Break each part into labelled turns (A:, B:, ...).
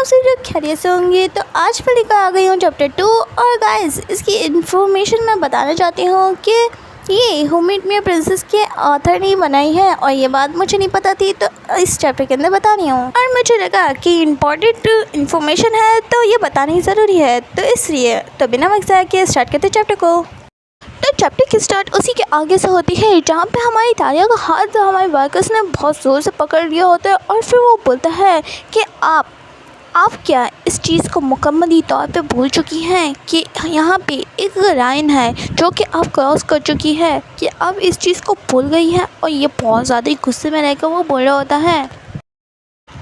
A: आप सभी लोग खैरियत से होंगे। तो आज मैं लेकर आ गई हूँ चैप्टर 2 और गाइस इसकी इन्फॉर्मेशन मैं बताना चाहती हूँ कि ये who made me a princess के ऑथर ने बनाई है और ये बात मुझे नहीं पता थी, तो इस चैप्टर के अंदर बता रही हूँ और मुझे लगा कि इम्पोर्टेंट इन्फॉर्मेशन है तो ये बतानी ज़रूरी है, तो इसलिए तो बिना वक्त के स्टार्ट करते चैप्टर को। तो चैप्टर की स्टार्ट उसी के आगे से होती है जहाँ पे हमारी तालिया का हाथ हमारे वर्कर्स ने बहुत ज़ोर से पकड़ लिया होता है और फिर वो बोलता है कि आप क्या इस चीज़ को मुकम्मली तौर पे भूल चुकी हैं कि यहाँ पे एक लाइन है जो कि आप क्रॉस कर चुकी है, कि अब इस चीज़ को भूल गई है। और ये बहुत ज़्यादा ही गुस्से में रहकर वो बोल रहा होता है।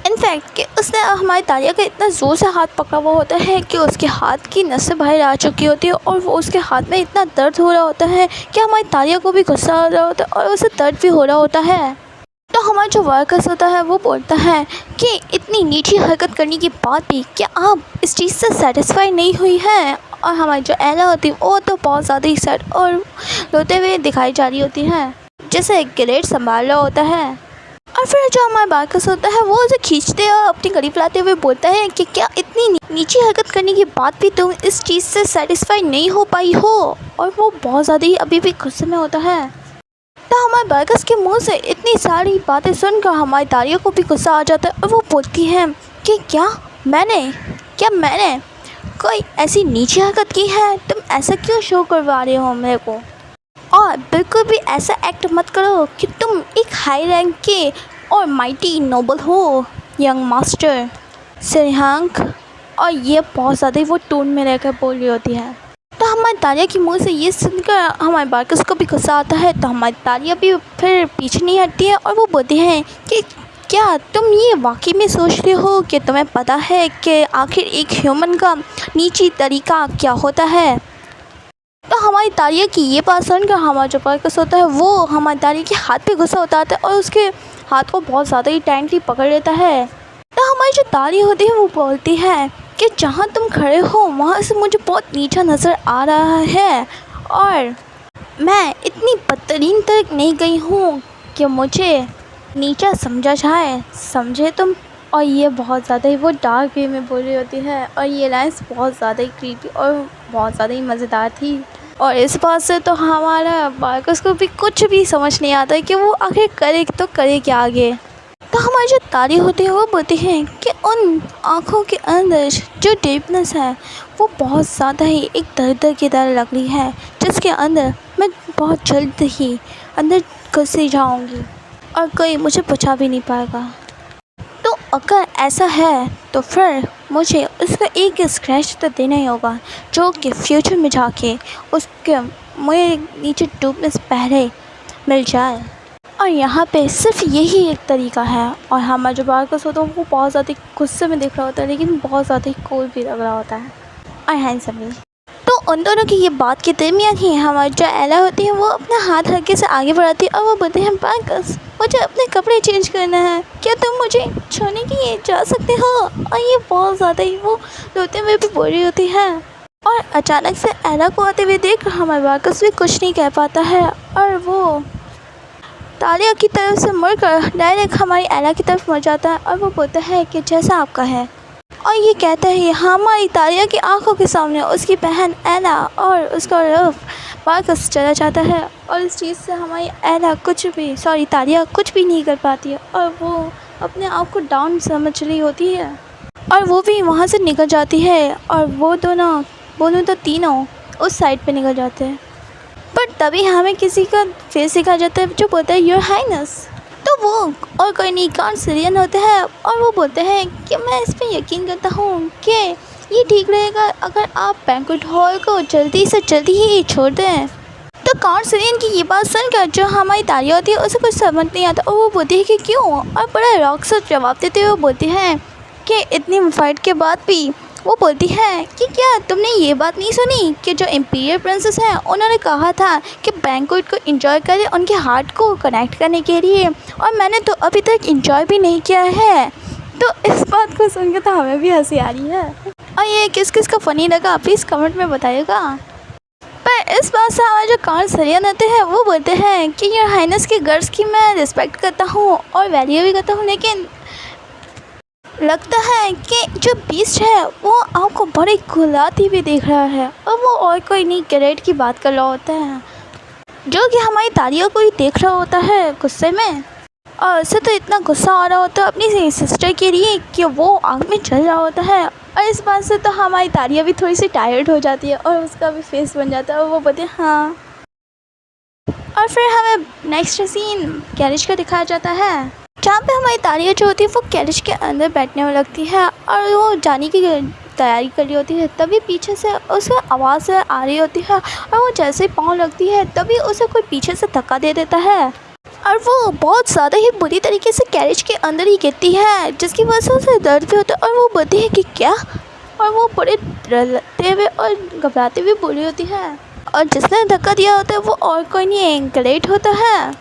A: इनफैक्ट कि उसने हमारी तालिया का इतना ज़ोर से हाथ पकड़ा हुआ होता है कि उसके हाथ की नसें बाहर आ चुकी होती है और वो उसके हाथ में इतना दर्द हो रहा होता है कि हमारी तालिया को भी गुस्सा आ रहा होता है और उसे दर्द भी हो रहा होता है। तो हमारा जो वर्कर्स होता है वो बोलता है कि इतनी नीची हरकत करने के बाद भी क्या आप इस चीज़ से सेटिस्फाई नहीं हुई है। और हमारी जो एला होती है वो तो बहुत ज़्यादा ही सैड और रोते हुए दिखाई जा रही होती है, जैसे गिलेट संभाल रहा होता है। और फिर जो हमारा बार्कस होता है वो उसे खींचते और अपनी गरीब लाते हुए बोलता है कि क्या इतनी नीची हरकत करने के बाद भी तुम इस चीज़ से सेटिस्फाई नहीं हो पाई हो। और वो बहुत ज़्यादा ही अभी भी गुस्से में होता है। तो हमारे बार्कस के मुंह से इतनी सारी बातें सुनकर हमारी तालिया को भी गुस्सा आ जाता है और वो बोलती है कि क्या मैंने कोई ऐसी नीची हरकत की है, तुम ऐसा क्यों शो करवा रहे हो मेरे को। और बिल्कुल भी ऐसा एक्ट मत करो कि तुम एक हाई रैंक के और माइटी नोबल हो यंग मास्टर सिरहांक। और ये बहुत ज़्यादा ही वो टोन में रहकर बोल रही होती है। तो हमारी तालिया की मुंह से ये सुनकर हमारे बार्कस को भी गुस्सा आता है। तो हमारी तालिया भी फिर पीछे नहीं हटती है और वो बोलती हैं कि क्या तुम ये वाकई में सोच रहे हो कि तुम्हें पता है कि आखिर एक ह्यूमन का नीची तरीका क्या होता है। तो हमारी तालिया की ये बात सुनकर हमारा जो बार्कस होता है वो हमारी तालिया के हाथ पे गुस्सा उतारता है और उसके हाथ को बहुत ज़्यादा ही टाइटली पकड़ लेता है। तो हमारी जो तालिया होती है वो बोलती है कि जहाँ तुम खड़े हो वहाँ से मुझे बहुत नीचा नज़र आ रहा है और मैं इतनी बदतरीन तक नहीं गई हूँ कि मुझे नीचा समझा जाए, समझे तुम। और ये बहुत ज़्यादा ही वो डार्क वे में बोल रही होती है और ये लाइन्स बहुत ज़्यादा ही क्रीपी और बहुत ज़्यादा ही मज़ेदार थी। और इस बात से तो हमारा बार्कस को भी कुछ भी समझ नहीं आता कि वो आखिर करे तो करे क्या आगे। तो हमारी जो तालिया होती है वो बोलती है कि उन आँखों के अंदर जो डीपनेस है वो बहुत ज़्यादा ही एक दर्द की तरह लग रही है, जिसके अंदर मैं बहुत जल्द ही अंदर घुस ही जाऊँगी और कोई मुझे बचा भी नहीं पाएगा। तो अगर ऐसा है तो फिर मुझे उसका एक स्क्रैच तो देना ही होगा जो कि फ्यूचर में जाके उसके मुझे नीचे डूबने से पहले मिल जाए। और यहाँ पे सिर्फ यही एक तरीका है। और हमारा जो बार्कस होता है वो बहुत ज़्यादा गुस्से में दिख रहा होता है लेकिन बहुत ज़्यादा ही कूल भी लग रहा होता है और हैंडसम भी। तो उन दोनों की ये बात के दरमियान ही हमारी जो एला होती है वो अपना हाथ हल्के से आगे बढ़ाती है और वो बोलते हैं बार्कस मुझे अपने कपड़े चेंज करना है, क्या तुम मुझे छूने के लिए जा सकते हो। और ये बहुत ज़्यादा ही वो रोते हुए भी बोल रही होती है। और अचानक से एला को आते हुए देख हमारा बार्कस भी कुछ नहीं कह पाता है और वो तालिया की तरफ से मुड़कर डायरेक्ट हमारी एला की तरफ मुड़ जाता है और वो बोलता है कि जैसा आपका है। और ये कहता है हमारी तालिया की आंखों के सामने उसकी बहन एला और उसका रफ बार्कस चला जाता है और इस चीज़ से हमारी एला तालिया कुछ भी नहीं कर पाती है और वो अपने आप को डाउन समझ रही होती है और वो भी वहाँ से निकल जाती है और वो दोनों तो तीनों उस साइड पे निकल जाते हैं। पर तभी हमें किसी का फेस दिखा जाता है जो बोलता है योर हाइनेस। तो वो और कोई नहीं कार्ड सिरियन होते हैं और वो बोलते हैं कि मैं इस पर यकीन करता हूँ कि ये ठीक रहेगा अगर आप बैंक्वेट हॉल को जल्दी से जल्दी ही छोड़ दें। तो कार्ड सिरियन की ये बात सुनकर जो हमारी तालिया होती है उसे कुछ समझ नहीं आता और वो बोलती है कि क्यों। और बड़ा रॉक से जवाब देते हुए बोलती हैं कि इतनी फाइट के बाद भी वो बोलती है कि क्या तुमने ये बात नहीं सुनी कि जो इम्पीरियल प्रिंसेस हैं उन्होंने कहा था कि बैंक्वेट को एंजॉय करें उनके हार्ट को कनेक्ट करने के लिए, और मैंने तो अभी तक एंजॉय भी नहीं किया है। तो इस बात को सुनकर तो हमें भी हंसी आ रही है। और ये किस किस का फ़नी लगा प्लीज़ कमेंट में बताइएगा। पर इस बात से हमारे जो कार्ड सरियन होते हैं वो बोलते हैं कि योर हाइनेस के गर्ल्स की मैं रिस्पेक्ट करता हूँ और वैल्यू भी करता हूँ, लगता है कि जो बीस्ट है वो आपको बड़े गुलाती हुए देख रहा है और वो और कोई नहीं कैरेट की बात कर रहा होता है, जो कि हमारी तालिया को ही देख रहा होता है गुस्से में। और उसे तो इतना गुस्सा आ रहा होता है अपनी सिस्टर के लिए कि वो आग में जल रहा होता है। और इस बात से तो हमारी तालिया भी थोड़ी सी टायर्ड हो जाती है और उसका भी फेस बन जाता है और वो बोलती है हाँ। और फिर हमें नेक्स्ट सीन गैरेज का दिखाया जाता है, जहाँ पे हमारी तालिया जो होती है वो गैरेज के अंदर बैठने में लगती है और वो जाने की तैयारी कर रही होती है। तभी पीछे से उसे आवाज़ आ रही होती है और वो जैसे ही पाँव लगती है तभी उसे कोई पीछे से धक्का दे देता है और वो बहुत ज़्यादा ही बुरी तरीके से गैरेज के अंदर ही गिरती है, जिसकी वजह से उसे दर्द भी होता है और वो बोलती है कि क्या, और वो बड़े डरते हुए और घबराते हुए बोली होती है। और जिसने धक्का दिया होता है वो और कोई नहीं ग्रेट होता है।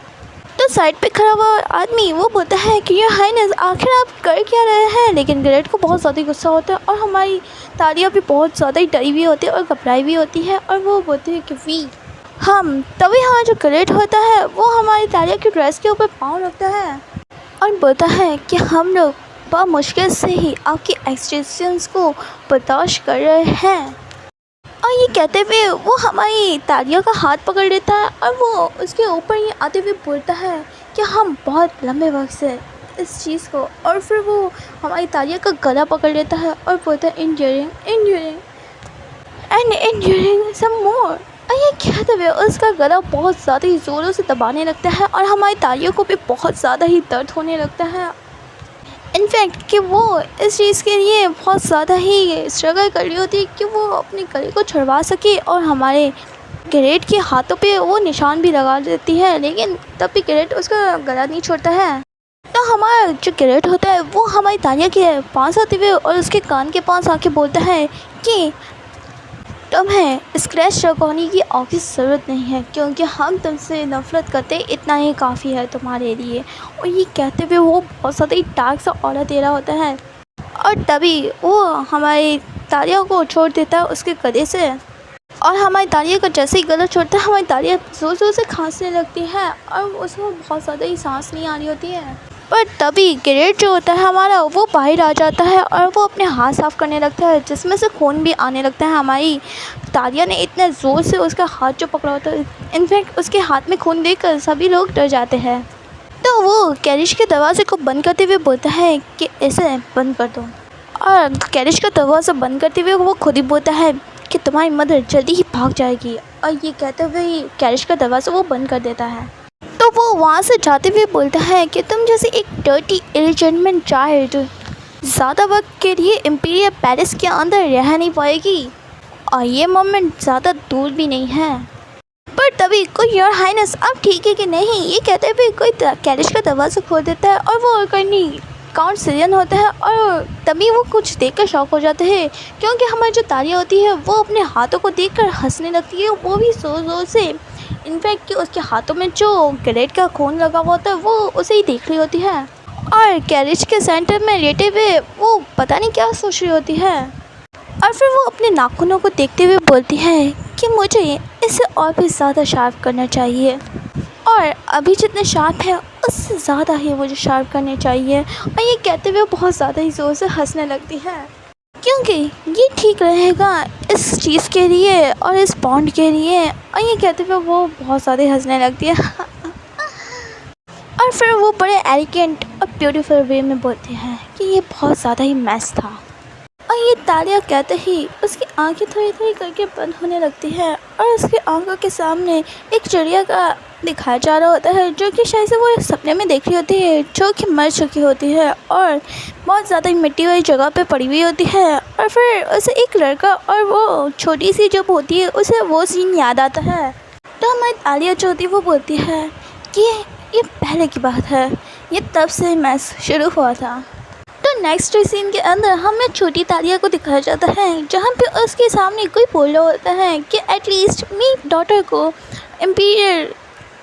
A: तो साइड पे खड़ा हुआ आदमी वो बोलता है कि योर हाइनेस आखिर आप कर क्या रहे हैं, लेकिन ग्रेट को बहुत ज़्यादा गुस्सा होता है और हमारी तालिया भी बहुत ज़्यादा ही डरी हुई होती है और घबराई हुई होती है और वो बोलती है कि वी हम। तभी हमारा जो ग्रेट होता है वो हमारी तालिया की ड्रेस के ऊपर पाँव रखता है और बोलता है कि हम लोग बहुत मुश्किल से ही आपकी एक्सप्रेशंस को बर्दाश्त कर रहे हैं। और ये कहते हुए वो हमारी तालिया का हाथ पकड़ लेता है और वो उसके ऊपर ये आते हुए बोलता है कि हम बहुत लंबे वक्त से इस चीज़ को, और फिर वो हमारी तालिया का गला पकड़ लेता है और बोलता है इंड्यूरिंग एंड इंड्यूरिंग सम मोर। और ये कहते हुए उसका गला बहुत ज़्यादा ही ज़ोरों से दबाने लगता है और हमारी तालियों को भी बहुत ज़्यादा ही दर्द होने लगता है। इनफैक्ट कि वो इस चीज़ के लिए बहुत ज़्यादा ही स्ट्रगल कर रही होती है कि वो अपने गले को छुड़वा सके और हमारे ग्रेट के हाथों पे वो निशान भी लगा देती है, लेकिन तब भी ग्रेट उसका गला नहीं छोड़ता है। तो हमारा जो ग्रेट होता है वो हमारी तालिया के पास आते हुए और उसके कान के पास आके बोलता है कि तुम्हें स्क्रैच लगवाने की और की ज़रूरत नहीं है, क्योंकि हम तुमसे नफ़रत करते इतना ही काफ़ी है तुम्हारे लिए। और ये कहते हुए वो बहुत ज़्यादा ही डार्क सा ऑरा दे रहा होता है और तभी वो हमारी तालिया को छोड़ देता है उसके गले से। और हमारी तालिया का जैसे ही गला छोड़ता है हमारी तालिया ज़ोर ज़ोर से खांसने लगती है और उसमें बहुत ज़्यादा ही सांस नहीं आ रही होती है। पर तभी ग्रेट जो होता है हमारा वो बाहर आ जाता है और वो अपने हाथ साफ़ करने लगता है, जिसमें से खून भी आने लगता है। हमारी तालिया ने इतने ज़ोर से उसका हाथ जो पकड़ा होता है, इनफैक्ट उसके हाथ में खून देखकर सभी लोग डर जाते हैं। तो वो गैरेज के दरवाजे को बंद करते हुए बोलता है कि इसे बंद कर दो, और गैरेज का दरवाज़ा बंद करते हुए वो खुद ही बोलता है कि तुम्हारी मदर जल्दी ही भाग जाएगी। और ये कहते हुए ही गैरेज का दरवाज़ा वो बंद कर देता है। तो वो वहाँ से जाते हुए बोलता है कि तुम जैसे एक डर्टी इलिजेंटमेंट चाइल्ड ज़्यादा वक्त के लिए इम्पीरियल पैलेस के अंदर रह नहीं पाएगी, और ये मोमेंट ज़्यादा दूर भी नहीं है। पर तभी कोई योर हाइनेस अब ठीक है कि नहीं, ये कहते हुए कोई गैरेज का दरवाज़ा खोल देता है और वो कोई नहीं काउंट सिलियन होता है। और तभी वो कुछ देखकर शॉक हो जाते हैं, क्योंकि हमारी जो तालिया होती है वो अपने हाथों को देखकर हंसने लगती है, वो भी ज़ोर ज़ोर से। इनफैक्ट कि उसके हाथों में जो ग्रेट का खून लगा हुआ होता है वो उसे ही देख रही होती है और गैरेज के सेंटर में लेटे हुए वो पता नहीं क्या सोच रही होती है। और फिर वो अपने नाखूनों को देखते हुए बोलती है कि मुझे इसे और भी ज़्यादा शार्प करना चाहिए, और अभी जितने शार्प है उससे ज़्यादा ही मुझे शार्प करने चाहिए। और ये कहते हुए बहुत ज़्यादा ही ज़ोर से हंसने लगती है, क्योंकि ये ठीक रहेगा इस चीज़ के लिए और इस बॉन्ड के लिए। और ये कहते हुए वो बहुत ज़्यादा हंसने लगती है और फिर वो बड़े एलिगेंट और ब्यूटीफुल वे में बोलते हैं कि ये बहुत ज़्यादा ही मैस था। और ये तालिया कहते ही उसकी आंखें थोड़ी थोड़ी करके बंद होने लगती है और उसकी आंखों के सामने एक चिड़िया का दिखाया जा रहा होता है, जो कि शायद से वो सपने में देख रही होती है, जो कि मर चुकी होती है और बहुत ज़्यादा मिट्टी वाली जगह पे पड़ी हुई होती है। और फिर उसे एक लड़का और वो छोटी सी जब होती है उसे वो सीन याद आता है। तो हमारी तालिया जो होती है वो बोलती है कि ये पहले की बात है, ये तब से मैच शुरू हुआ था। तो नेक्स्ट सीन के अंदर हमें छोटी तालिया को दिखाया जाता है, जहाँ पे उसके सामने कोई बोल रहा होता है कि एटलीस्ट मेरी डॉटर को इम्पीरियल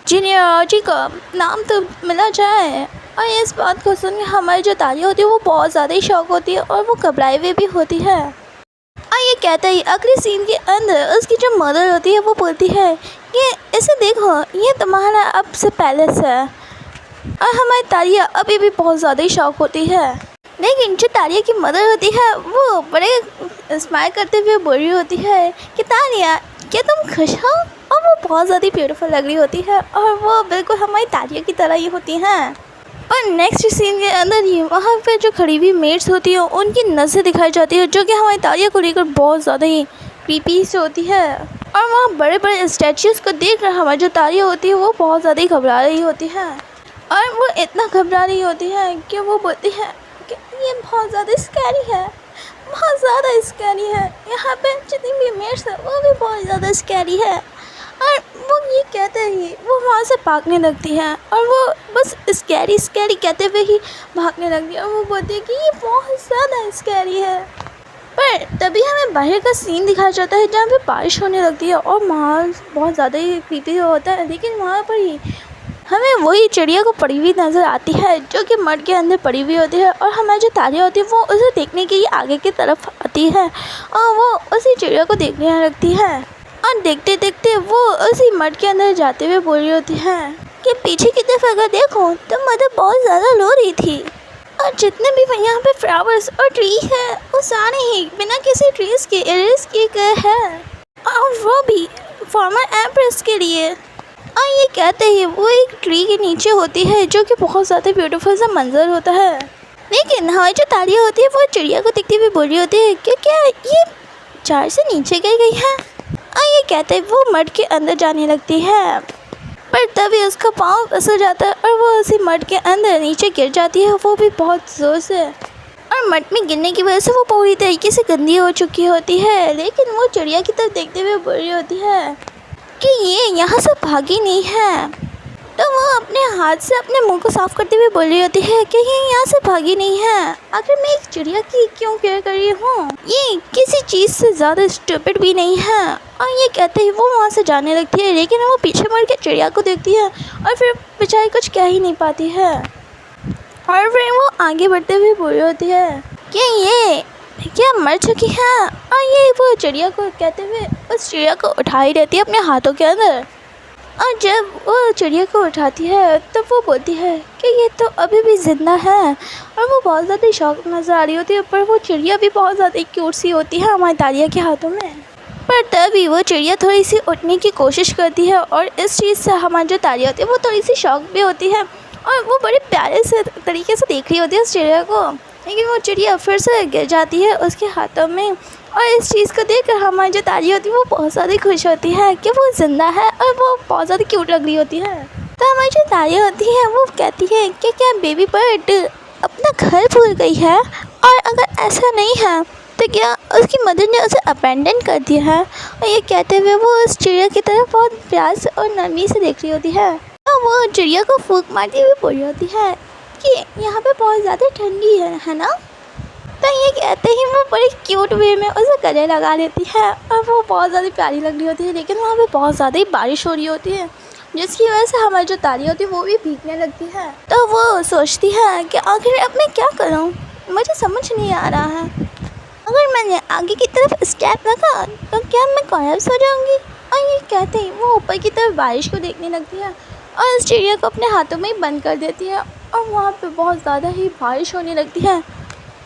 A: जीनियोलॉजी का नाम तो मिला जाए। और इस बात को सुन हमारी जो तालिया होती है वो बहुत ज़्यादा ही शौक होती है और वो घबराई हुई भी होती है। और ये कहता ही अगले सीन के अंदर उसकी जो मदर होती है वो बोलती है कि इसे देखो, ये तुम्हारा अब से पैलेस है। और हमारी तालिया अभी भी बहुत ज़्यादा ही शौक होती है। लेकिन जो तारिया की मदर होती है वो बड़े स्माइल करते हुए बोल रही होती है कि तारिया क्या तुम खुश हो। और वो बहुत ज़्यादा ब्यूटीफुल लग रही होती है और वो बिल्कुल हमारी तारिया की तरह ही होती हैं। और नेक्स्ट सीन के अंदर ही वहाँ पे जो खड़ी हुई मेड्स होती हैं उनकी नज़र दिखाई जाती है जो कि हमारी तारिया को लेकर बहुत ज़्यादा ही क्रीपी से होती है। और वहाँ बड़े बड़े स्टैचूज़ को देख कर हमारी जो तारिया होती है वो बहुत ज़्यादा ही घबरा रही होती है। और वो इतना घबरा रही होती है कि वो बोलती है कि ये बहुत ज़्यादा स्कैरी है, बहुत ज़्यादा स्कैरी है। यहाँ पे जितनी भी मेड्स है वो भी बहुत ज़्यादा स्कैरी है। और वो ये कहते ही वो वहाँ से भागने लगती है और वो बस स्कैरी स्कैरी कहते हुए ही भागने लगती है। और वो बोलती है कि ये बहुत ज़्यादा स्कैरी है। पर तभी हमें बाहर का सीन दिखाया जाता है जहाँ पे बारिश होने लगती है और माहौल बहुत ज़्यादा ही क्रीपी होता है। लेकिन वहाँ पर ही हमें वही चिड़िया को पड़ी हुई नज़र आती है जो कि मड के अंदर पड़ी हुई होती है। और हमारी जो तारिया होती है वो उसे देखने के लिए आगे की तरफ आती है और वो उसी चिड़िया को देखने लगती है। और देखते देखते वो उसी मड के अंदर जाते हुए बोल रही होती है कि पीछे की तरफ अगर देखो तो मदर बहुत ज़्यादा रो रही थी। और जितने भी यहाँ पे फ्लावर्स और ट्री है वो सारे ही बिना किसी ट्रीज के इरेज किए गए हैं और वो भी फॉर्मर एम्प्रेस के लिए। और ये कहते ही वो एक ट्री के नीचे होती है जो कि बहुत ज़्यादा ब्यूटीफुल सा मंजर होता है। लेकिन हमारी जो तारिया होती है वो चिड़िया को देखते हुए बोल रही होती है कि क्या ये चार से नीचे गई है। और ये कहते वो मड के अंदर जाने लगती है पर तभी उसका पाँव फिसल जाता है और वो उसी मड के अंदर नीचे गिर जाती है, वो भी बहुत ज़ोर से। और मड में गिरने की वजह से वो पूरी तरीके से गंदी हो चुकी होती है। लेकिन वो चिड़िया की तरफ देखते हुए बोल रही होती है कि ये यहाँ से भागी नहीं है। तो वो अपने हाथ से अपने मुंह को साफ करते हुए बोल रही होती है कि ये यहाँ से भागी नहीं है। आखिर मैं एक चिड़िया की क्यों केयर कर रही हूँ, ये किसी चीज़ से ज़्यादा स्टूपिड भी नहीं है। और ये कहते ही वो वहाँ से जाने लगती है। लेकिन वो पीछे मुड़ के चिड़िया को देखती है और फिर बेचारी कुछ कह ही नहीं पाती है। और फिर वो आगे बढ़ते हुए बोल रही होती है कि ये क्या मर चुकी है। और ये वो चिड़िया को कहते हुए उस चिड़िया को उठाई रहती है अपने हाथों के अंदर। और जब वो चिड़िया को उठाती है तब वो बोलती है कि ये तो अभी भी ज़िंदा है। और वो बहुत ज़्यादा शौक नज़र आ रही होती है पर वो चिड़िया भी बहुत ज़्यादा क्यूट सी होती है हमारी तारिया के हाथों में। पर तभी वो चिड़िया थोड़ी सी उठने की कोशिश करती है और इस चीज़ से हमारी जो तारिया होती है वो थोड़ी सी शौक भी होती है और वो बड़े प्यारे से तरीके से देख रही होती है उस चिड़िया को। लेकिन वो चिड़िया फिर से गिर जाती है उसके हाथों में। और इस चीज़ को देखकर हमारी जो तारिया होती है वो बहुत ज़्यादा खुश होती है कि वो ज़िंदा है और वो बहुत ज़्यादा क्यूट लग रही होती है। तो हमारी जो तारिया होती है वो कहती है कि क्या बेबी बर्ड अपना घर भूल गई है, और अगर ऐसा नहीं है तो क्या उसकी मदर ने उसे अबैंडन कर दिया है। और ये कहते हुए वो उस चिड़िया की तरफ बहुत प्यार से और नरमी से देख रही होती है। और वो चिड़िया को फूंक मारती हुई बोल रही होती है कि यहाँ पे बहुत ज़्यादा ठंडी है ना। तो ये कहते ही वो बड़ी क्यूट वे में उसे गले लगा लेती है और वो बहुत ज़्यादा प्यारी लग रही होती है। लेकिन वहाँ पे बहुत ज़्यादा ही बारिश हो रही होती है जिसकी वजह से हमारी जो तारिया होती है वो भी भीगने लगती है। तो वो सोचती है कि आखिर अब मैं क्या करूँ, मुझे समझ नहीं आ रहा है। अगर मैंने आगे की तरफ स्टेप रखा तो क्या मैं कोलैप्स हो जाऊँगी। और ये कहते ही वो ऊपर की तरफ बारिश को देखने लगती है और उस चिड़िया को अपने हाथों में ही बंद कर देती है। और वहाँ पर बहुत ज़्यादा ही बारिश होने लगती है।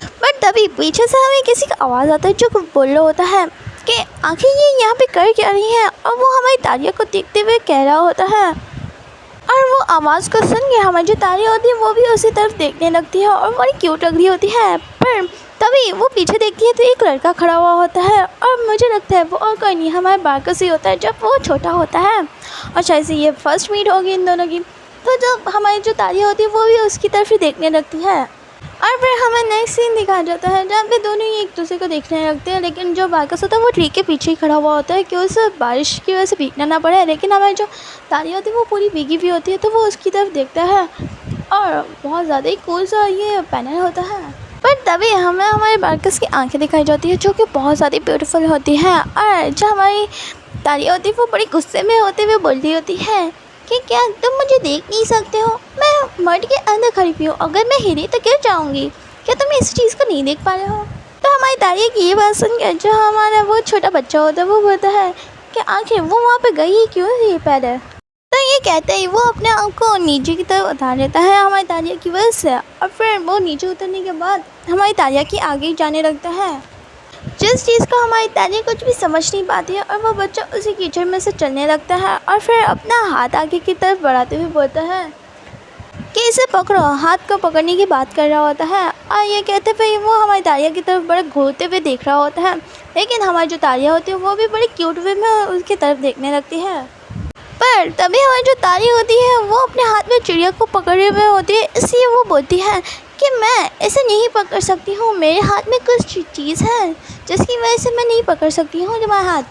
A: बट तभी पीछे से हमें किसी का आवाज़ आता है जो बोल रहा होता है कि आखिर ये यहाँ पे कर क्या रही है। और वो हमारी तारिया को देखते हुए कह रहा होता है। और वो आवाज़ को सुन के हमारी जो तारिया होती है वो भी उसी तरफ देखने लगती है और बड़ी क्यूट लग रही होती है। पर तभी वो पीछे देखती है तो एक लड़का खड़ा हुआ होता है और मुझे लगता है वो और कोई नहीं हमारे बार्कस ही होता है जब वो छोटा होता है। और शायद से ये फर्स्ट मीट होगी इन दोनों की। तो जब हमारी जो तारिया होती है वो भी उसकी तरफ ही देखने लगती है। और फिर हमें नेक्स्ट सीन दिखाया जाता है जहाँ पे दोनों ही एक दूसरे को देखने लगते हैं। लेकिन जो बार्कस होता है वो ट्री के पीछे ही खड़ा हुआ होता है कि उसे बारिश की वजह से भीगना ना पड़े। लेकिन हमारी जो तारिया होती है वो पूरी भीगी हुई होती है तो वो उसकी तरफ देखता है और बहुत ज़्यादा ही कूल सा ये पैनल होता है। पर तभी हमें हमारे बार्कस की आंखें दिखाई जाती है जो कि बहुत ज़्यादा ब्यूटीफुल होती हैं। और जो हमारी तारिया होती है वो बड़ी गुस्से में होते हुए बोल रही होती है कि क्या तुम मुझे देख नहीं सकते हो, मैं मड के अंदर खड़ी हुई हूँ, अगर मैं हिली तो गिर जाऊँगी, क्या तुम इस चीज़ को नहीं देख पा रहे हो। तो हमारी तारिया की ये बात सुनकर जो हमारा वो छोटा बच्चा होता है वो बोलता है कि आखिर वो वहाँ पे गई ही क्यों थी पहले। तो तो ये कहते ही वो अपने आप को नीचे की तरफ उतार लेता है हमारी तारिया की वजह से, और फिर वो नीचे उतरने के बाद हमारी तारिया की आगे ही जाने लगता है, जिस चीज़ को हमारी तारिया कुछ भी समझ नहीं पाती है। और वो बच्चा उसी कीचड़ में से चलने लगता है और फिर अपना हाथ आगे की तरफ बढ़ाते हुए बोलता है कि इसे पकड़ो, हाथ को पकड़ने की बात कर रहा होता है। और ये कहते हुए वो हमारी तारिया की तरफ बड़े घूरते हुए देख रहा होता है, लेकिन हमारी जो तारिया होती है वो भी बड़ी क्यूट वे में उसकी तरफ देखने लगती है। पर तभी हमारी जो तारी होती है वो अपने हाथ में चिड़िया को पकड़े हुए होती है, इसलिए वो बोलती है कि मैं इसे नहीं पकड़ सकती हूँ, मेरे हाथ में कुछ चीज़ है जिसकी वजह से मैं नहीं पकड़ सकती हूँ तुम्हारा हाथ।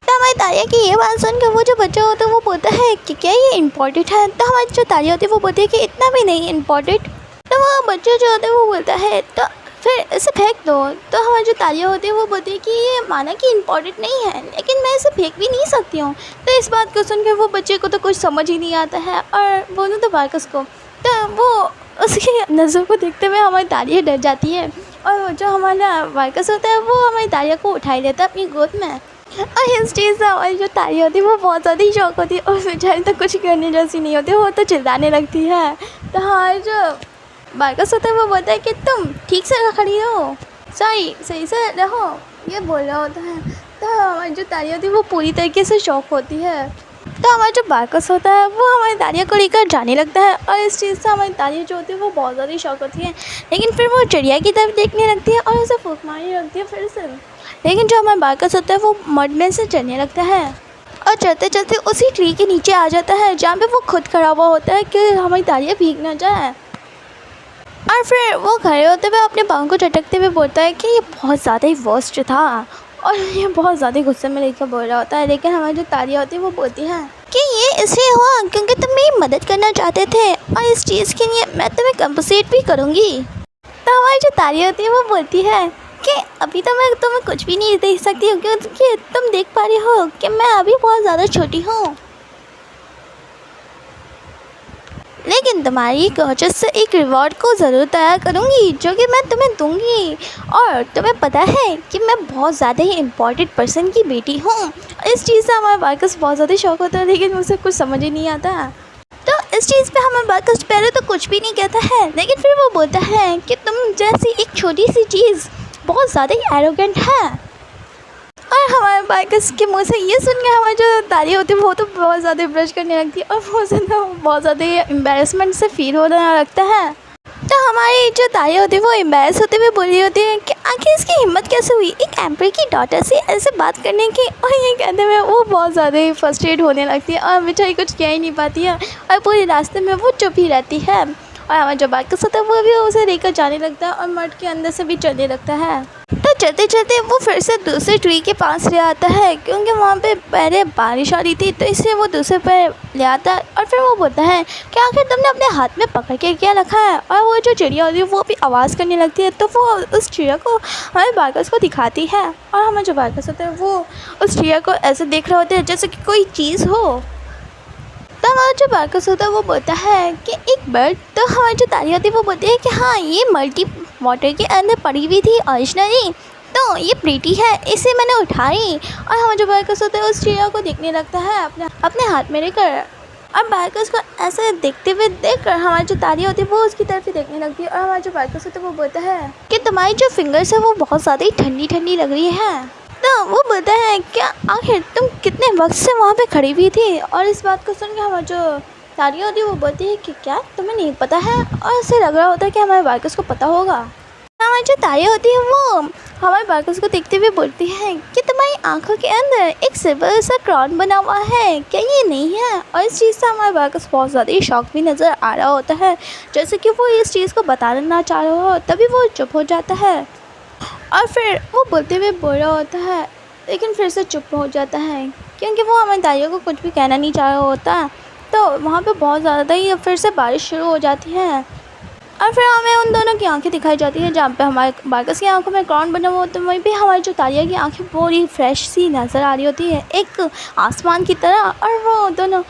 A: तो हमारी तारिया की ये बात सुनकर वो जो बच्चा होता है वो बोलता है कि क्या ये इम्पोर्टेंट है। तो हमारी जो तारिया होती है वो बोलती है कि इतना भी नहीं इम्पोर्टेंट। तो वो बच्चा जो होता है वो बोलता है तो फिर इसे फेंक दो। तो हमारी जो तारिया होती है वो बोलती है कि ये माना कि इम्पोर्टेंट नहीं है, लेकिन मैं इसे फेंक भी नहीं सकती हूँ। तो इस बात को सुनकर वो बच्चे को तो कुछ समझ ही नहीं आता है, और बोलूँ तो बार्कस को, तो वो उसकी नज़र को देखते हुए हमारी तारिया डर जाती है, और जो हमारा बार्कस होता है वो हमारी तारिया को उठाई लेता है अपनी गोद में। और इस चीज़ से हमारी जो तारिया होती है वो बहुत ज़्यादा ही शौक होती है, और बेचारी तो कुछ करने जैसी नहीं होती, वो तो चिल्लाने लगती है। तो हमारी जो बार्कस होता है वो बोलता है कि तुम ठीक से खड़ी रहो, सही से रहो, ये बोल रहा होता है। तो हमारी जो तारिया होती है वो पूरी तरीके से शौक होती है। तो हमारा जो बार्कस होता है वो हमारी तारिया को लेकर जाने लगता है, और इस चीज़ से हमारी तारिया जो होती है वो बहुत ज़्यादा शौक होती है। लेकिन फिर वो चिड़िया की तरफ देखने लगती है और उसे फूंक मारने लगती है फिर से। लेकिन जो हमारा बार्कस होता है वो मड में से चलने लगता है, और चलते चलते उसी ट्री के नीचे आ जाता है जहाँ पे वो खुद खड़ा हुआ होता है कि हमारी तारिया भीग ना जाए। और फिर वो खड़े होते हुए अपने पाँव को झटकते हुए बोलता है कि ये बहुत ज़्यादा ही वर्स्ट था, और ये बहुत ज़्यादा गुस्से में लेकर बोल रहा होता है। लेकिन हमारी जो तारिया होती है वो बोलती है कि ये इसलिए हुआ क्योंकि तुम मेरी मदद करना चाहते थे, और इस चीज़ के लिए मैं तुम्हें कंपनसेट भी करूँगी। तो हमारी जो तारिया होती है वो बोलती है कि अभी तो मैं तुम्हें कुछ भी नहीं देख सकती हूँ, क्योंकि तुम देख पा रही हो कि मैं अभी बहुत ज़्यादा छोटी हूँ, लेकिन तुम्हारी कोशिश से एक रिवॉर्ड को ज़रूर तैयार करूँगी जो कि मैं तुम्हें दूँगी। और तुम्हें पता है कि मैं बहुत ज़्यादा ही इम्पोर्टेंट पर्सन की बेटी हूँ। इस चीज़ से हमारा बार्कस बहुत ज़्यादा शौक होता है, लेकिन उसे कुछ समझ ही नहीं आता। तो इस चीज़ पे हमारा बार्कस पहले तो कुछ भी नहीं कहता है, लेकिन फिर वो बोलता है कि तुम जैसी एक छोटी सी चीज़ बहुत ज़्यादा ही एरोगेंट है। और हमारे बार्कस के मुँह से ये सुन के हमारी जो तारिया होती है वो तो बहुत ज़्यादा ब्रश करने लगती है, और वो उसे तो बहुत ज़्यादा एम्बेरसमेंट से फील होने लगता है। तो हमारी जो तारिया होती है वो एम्बेरस होते हुए बोल रही होती है कि आखिर इसकी हिम्मत कैसे हुई एक एम्पर की डॉटर से ऐसे बात करने की। और ये कहते हुए वो बहुत ज़्यादा ही फ्रस्ट्रेट होने लगती है, और बेचारी कुछ कह ही नहीं पाती है, और पूरे रास्ते में वो चुप ही रहती है। और हमारा जो बार्कस होता है वो भी उसे लेकर जाने लगता है, और मड के अंदर से भी चलने लगता है। तो चलते चलते वो फिर से दूसरे ट्री के पास ले आता है, क्योंकि वहाँ पे पहले बारिश आ रही थी, तो इसलिए वो दूसरे पर ले आता है। और फिर वो बोलता है कि आखिर तुमने अपने हाथ में पकड़ के क्या रखा है। और वो जो चिड़िया होती है वो भी आवाज़ करने लगती है, तो वो उस चिड़िया को हमारे बार्कस को दिखाती है, और हमारा जो बार्कस होता है वो उस चिड़िया को ऐसे देख रहा होता है जैसे कि कोई चीज़ हो। तो हमारा जो बार्कस होता है वो बोलता है कि एक बर्ड। तो हमारी जो तारिया होती है वो बोलती है कि हाँ ये मल्टी वाटर के अंदर पड़ी हुई थी ओरिजिनली, तो ये प्रीटी है, इसे मैंने उठाई। और हमारा जो बार्कस होता है उस चिड़िया को देखने लगता है अपने हाथ में लेकर, और बार्कस को ऐसे देखते हुए देखकर हमारी जो तारिया होती है वो उसकी तरफ ही देखने लगती है। और हमारा जो बार्कस होता है वो बोलता है कि तुम्हारी जो फिंगर्स है वो बहुत ज़्यादा ही ठंडी ठंडी लग रही है। तो वो बोलता है क्या आखिर तुम कितने वक्त से वहाँ पे खड़ी हुई थी। और इस बात को सुन के हमारी जो तारिया होती है वो बोलती है कि क्या तुम्हें नहीं पता है, और ऐसे लग रहा होता है कि हमारे बार्कस को पता होगा। हमारी जो तारिया होती है वो हमारे बार्कस को देखते हुए बोलती है कि तुम्हारी आंखों के अंदर एक सिल्वर सा क्राउन बना हुआ है, क्या ये नहीं है। और इस चीज़ से हमारे बार्कस बहुत ज़्यादा ही शौक भी नज़र आ रहा होता है, जैसे कि वो इस चीज़ को बताना ना चाह रहा हो, तभी वो चुप हो जाता है। और फिर वो बोलते हुए बोल रहा होता है, लेकिन फिर से चुप हो जाता है, क्योंकि वो हमारी तारिया को कुछ भी कहना नहीं चाह रहा होता। तो वहाँ पे बहुत ज़्यादा ही फिर से बारिश शुरू हो जाती है, और फिर हमें उन दोनों की आंखें दिखाई जाती हैं, जहाँ पे हमारे बार्कस की आंखों में क्राउन बना हुआ होता है, वहीं पे हमारी जो तारिया की आंखें पूरी फ्रेश सी नज़र आ रही होती है एक आसमान की तरह। और वो दोनों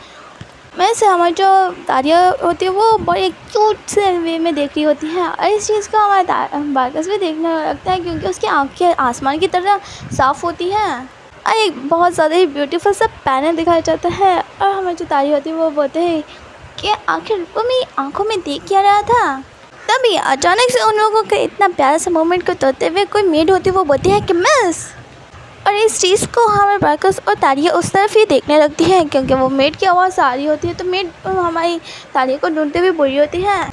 A: में से हमारी जो तारिया होती है वो बड़े क्यूट से वे में देख रही होती है, और इस चीज़ को हमारा बार्कस भी देखने लगता है, क्योंकि उसकी आंखें आसमान की तरह साफ़ होती हैं। और एक बहुत ज़्यादा ही ब्यूटीफुल सा पैनल दिखाया जाता है और हमें जो तारी होती है वो बोलते हैं कि आखिर वो मेरी आंखों में देख क्या रहा था। तभी अचानक से उन लोगों के इतना प्यारा सा मोमेंट को तोड़ते हुए कोई मेड होती है वो बोलती है कि मिस, और इस चीज़ को हमें बार्कस और तारिया उस तरफ ही देखने लगती है क्योंकि वो मेड की आवाज़ आ रही होती है। तो मेड हमारी तारिया को ढूंढते हुए बोल रही होती है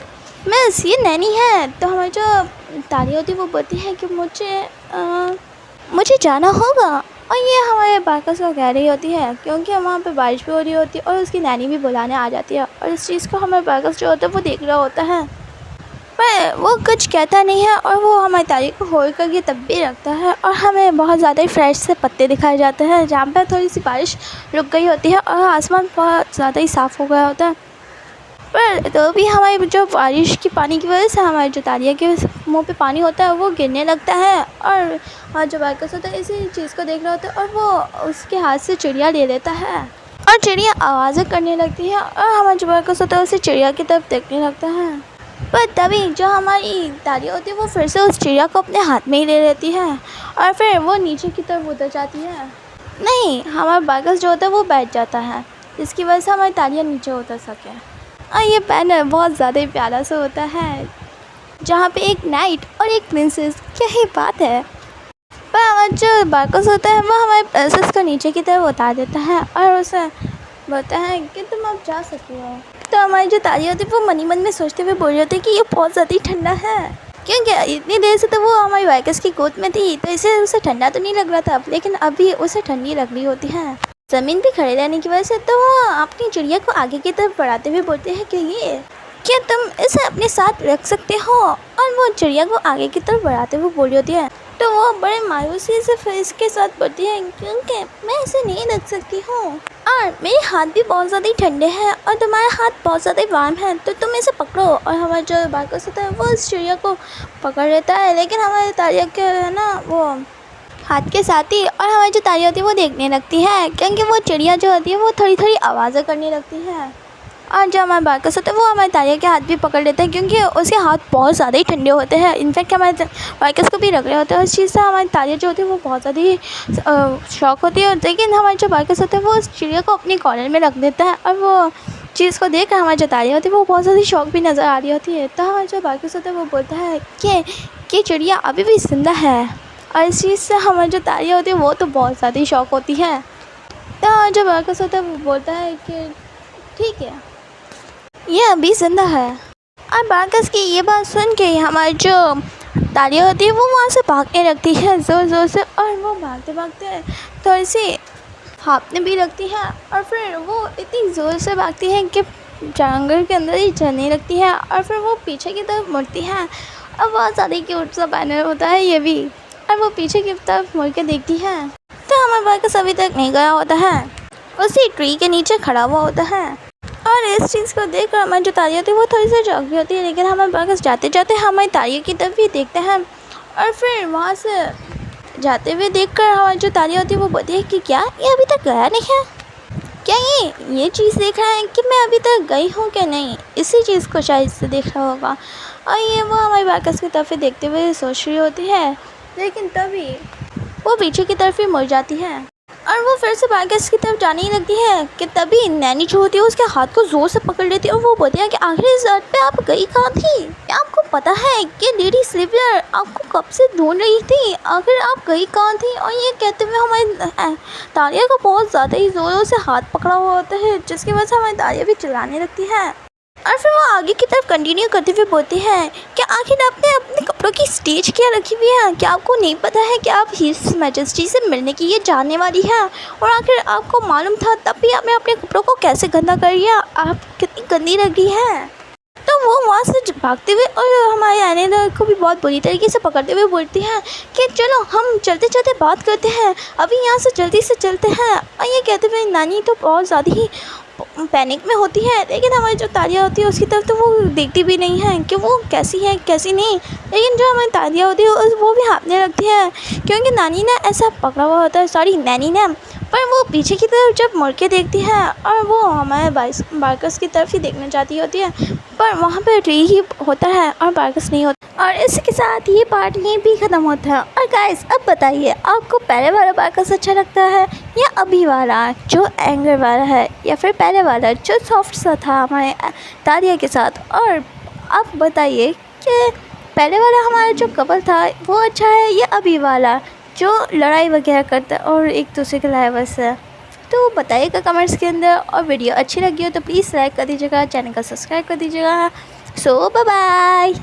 A: मिस ये नैनी है। तो हमारी जो तारिया होती है वो बोलती है कि मुझे जाना होगा, और ये हमारे बार्कस को कह रही होती है क्योंकि वहाँ पे बारिश भी हो रही होती है और उसकी नैनी भी बुलाने आ जाती है। और इस चीज़ को हमारे बार्कस जो होता है वो देख रहा होता है पर वो कुछ कहता नहीं है और वो हमारी तारीख को होल्ड करके तब भी रखता है। और हमें बहुत ज़्यादा ही फ्रेश से पत्ते दिखाए जाते हैं जहाँ पर थोड़ी सी बारिश रुक गई होती है और आसमान बहुत ज़्यादा ही साफ़ हो गया होता है। पर तो भी हमारी जो बारिश की पानी की वजह से हमारे जो तारिया के मुंह पे पानी होता है वो गिरने लगता है। और जो बार्कस होता है इसी चीज़ को देख रहा होता है और वो उसके हाथ से चिड़िया ले लेता है और चिड़िया आवाज़ें करने लगती है और हमारा जो बार्कस होता है उसे चिड़िया की तरफ देखने लगता है। पर तभी जो हमारी तारिया होती है वो फिर से उस चिड़िया को अपने हाथ में ही ले लेती है और फिर वो नीचे की तरफ उतर जाती है। नहीं, हमारा बार्कस जो होता है वो बैठ जाता है जिसकी वजह से हमारी तारिया नीचे उतर सके। और ये पैनल बहुत ज़्यादा ही प्यारा सा होता है जहाँ पे एक नाइट और एक प्रिंसेस, क्या ही बात है। पर हमारा जो बार्कस होता है वो हमारे प्रिंसेस को नीचे की तरफ उतार देता है और उसे बोलता है कि तुम अब जा सकती हो। तो हमारी जो तारिया होती है वो मनी मन में सोचते हुए बोल रही होती है कि ये बहुत ज़्यादा ही ठंडा है क्योंकि इतनी देर से तो वो हमारी बार्कस की गोद में थी तो इसे उसे ठंडा तो नहीं लग रहा था, लेकिन अभी उसे ठंडी लग रही होती है ज़मीन पे खड़े रहने की वजह से। तो वो अपनी चिड़िया को आगे की तरफ बढ़ाते हुए बोलते हैं कि ये क्या तुम इसे अपने साथ रख सकते हो, और वो चिड़िया को आगे की तरफ बढ़ाते हुए बोल रही होती है। तो वो बड़े मायूसी से फिर इसके साथ बोलती है क्योंकि मैं इसे नहीं रख सकती हूँ और मेरे हाथ भी बहुत ज़्यादा ही ठंडे हैं और तुम्हारा हाथ बहुत ज़्यादा ही वार्म है, तो तुम इसे पकड़ो। और हमारा जो बार्कस होता है वो इस चिड़िया को पकड़ लेता है, लेकिन हमारे तारिया के है ना वो हाथ के साथ ही। और हमारी जो तारिया होती है वो देखने लगती है क्योंकि वो चिड़िया जो होती है वो थोड़ी थोड़ी आवाज़ें करने लगती है। और जो हमारा बार्कस होता है वो हमारे तारिया के हाथ भी पकड़ लेते हैं क्योंकि उसके हाथ बहुत ज़्यादा ही ठंडे होते हैं। इनफैक्ट हमारे बार्कस को भी रख रहे होते हैं। उस चीज़ से हमारी तारिया जो होती है वो बहुत ज़्यादा ही शौक होती है, लेकिन हमारे जो बार्कस होता है वो उस चिड़िया को अपनी कॉर्नर में रख देता है और वो चीज़ को देख कर हमारी जो तारिया होती है वो बहुत ज़्यादा शौक भी नज़र आ रही होती है। तो हमारा जो बार्कस होता है वो बोलता है कि चिड़िया अभी भी जिंदा है, और इस चीज़ से हमारी जो तारिया होती है वो तो बहुत ज़्यादा ही शौक होती है। तो जो बार्कस होता है वो बोलता है कि ठीक है ये अभी जिंदा है। और बार्कस की ये बात सुन के हमारी जो तारिया होती है वो वहाँ से भागने लगती है ज़ोर ज़ोर से, और वो भागते भागते थोड़ी सी हाँफने भी लगती है और फिर वो इतनी ज़ोर से भागती है कि जंगल के अंदर ही चलने लगती है और फिर वो पीछे की तरफ मुड़ती है। और बहुत ज़्यादा क्यूट सा पैनल होता है ये भी, और वो पीछे की तरफ मुड़ के देखती है तो हमारा बार्कस अभी तक नहीं गया होता है, उसी ट्री के नीचे खड़ा हुआ होता है। और इस चीज़ को देखकर हमारी जो तारिया होती है वो थोड़ी सी चौंक भी होती है, लेकिन हमारे बार्कस जाते जाते हमारी तारिया की तरफ भी देखते हैं और फिर वहाँ से जाते हुए देखकर हमारी जो तारिया होती है वो बोलती है कि क्या ये अभी तक गया नहीं है, क्या ये चीज़ देख रहा है कि मैं अभी तक गई हूँ क्या नहीं, इसी चीज़ को शायद से देख रहा होगा। और ये वो हमारी बार्कस की तरफ देखते हुए सोच रही होती है, लेकिन तभी वो पीछे की तरफ ही मुड़ जाती है और वो फिर से बार्कस की तरफ जाने ही लगती है कि तभी नैनी जो होती है उसके हाथ को ज़ोर से पकड़ लेती है और वो बोलती है कि आखिर इस रात पे आप गई कहाँ थी, क्या आपको पता है कि लेडी स्लीवर आपको कब से ढूंढ रही थी, आखिर आप गई कहाँ थी। और ये कहते हुए हमारी तारिया को बहुत ज़्यादा ही ज़ोरों से हाथ पकड़ा हुआ होता है, जिसकी वजह से हमारी तारिया भी चिल्लाने लगती है। और फिर वो आगे की तरफ कंटिन्यू करते हुए बोलती है कि आखिर आपने अपने कपड़ों की स्टेज क्या रखी हुई है, क्या आपको नहीं पता है कि आप हिज मैजेस्टी से मिलने के लिए जाने वाली है, और आखिर आपको मालूम था तब भी आपने अपने कपड़ों को कैसे गंदा कर लिया, आप कितनी गंदी लगी है। तो वो वहाँ से भागते हुए और हमारे आने को भी बहुत बुरी तरीके से पकड़ते हुए बोलती हैं कि चलो हम चलते चलते बात करते हैं, अभी यहाँ से जल्दी से चलते हैं। और ये कहते हुए नानी तो बहुत ज़्यादा ही पैनिक में होती है, लेकिन हमारी जो तारिया होती है उसकी तरफ तो वो देखती भी नहीं है कि वो कैसी है कैसी नहीं। लेकिन जो हमारी तारिया होती है वो भी हाँफने लगती है क्योंकि नानी ने ऐसा पकड़ा हुआ होता है, सॉरी नैनी ने। पर वो पीछे की तरफ जब मुड़ के देखती है और वो हमारे बार्कस की तरफ ही देखना चाहती होती है, पर वहाँ पर ट्री ही होता है और बार्कस नहीं होता। और इसके साथ ये पार्ट यहीं भी ख़त्म होता है। और गाइस अब बताइए आपको पहले वाला बाकस अच्छा लगता है या अभी वाला जो एंगर वाला है, या फिर पहले वाला जो सॉफ्ट सा था हमारे तारिया के साथ। और आप बताइए कि पहले वाला हमारा जो कपल था वो अच्छा है या अभी वाला जो लड़ाई वगैरह करता है और एक दूसरे के लाइवस है। तो बताइएगा कमेंट्स के अंदर। और वीडियो अच्छी लगी हो तो प्लीज़ लाइक कर दीजिएगा, चैनल का सब्सक्राइब कर दीजिएगा। सो बाय बाय।